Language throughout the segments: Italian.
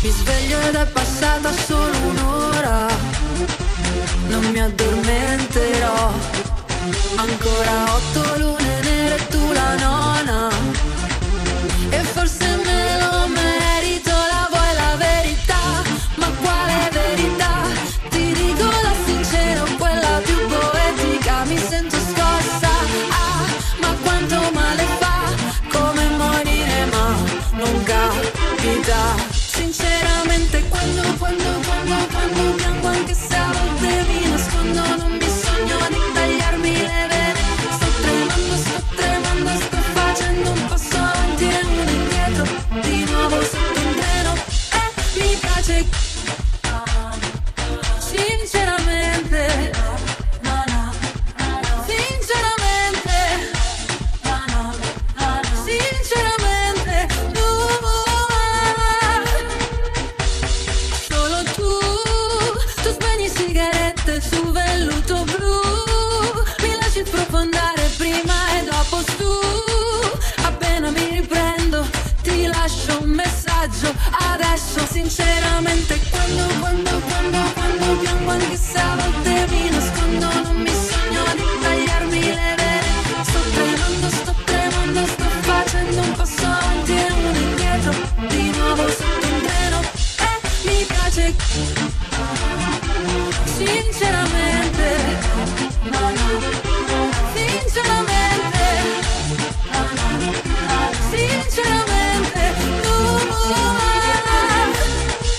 Mi sveglio ed è passata solo un'ora, non mi addormenterò. Ancora 8 lune nere e tu la nona, e forse me lo merito. La vuoi la verità? Ma quale verità? Ti dico la sincera, quella più poetica. Mi sento scossa, ah, ma quanto male fa, come morire ma non capita. Sinceramente quando piango, anche se a volte mi nascondo, non mi sogno di tagliarmi le vene. Sto tremando, sto facendo un passo avanti e uno indietro, di nuovo sotto un treno, e mi piace. Sinceramente, solo tu spegni sigarette su velluto blu, mi lasci sprofondare prima e dopo su. Appena mi riprendo ti lascio un messaggio adesso. Sinceramente quando piango, anche se a volte mi nascondo, non mi sogno di tagliarmi le vene. Sto tremando, sto facendo un passo avanti e uno indietro, di nuovo sotto un treno, e mi piace. Sinceramente,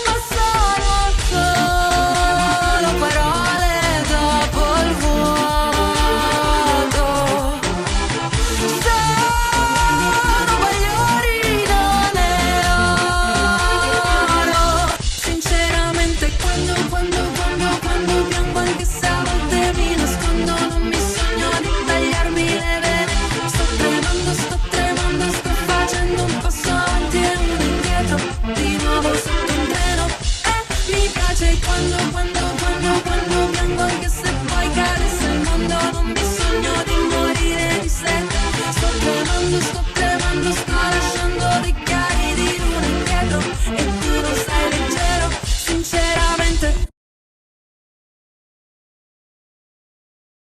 ma sono solo parole dopo il vuoto. Sono bagliori, non è oro. Sinceramente quando piango, anche se a volte mi nascondo, non mi sogno di tagliarmi le vene. Sto tremando, sto facendo un passo avanti e uno indietro, di nuovo sotto un treno, e mi piace quando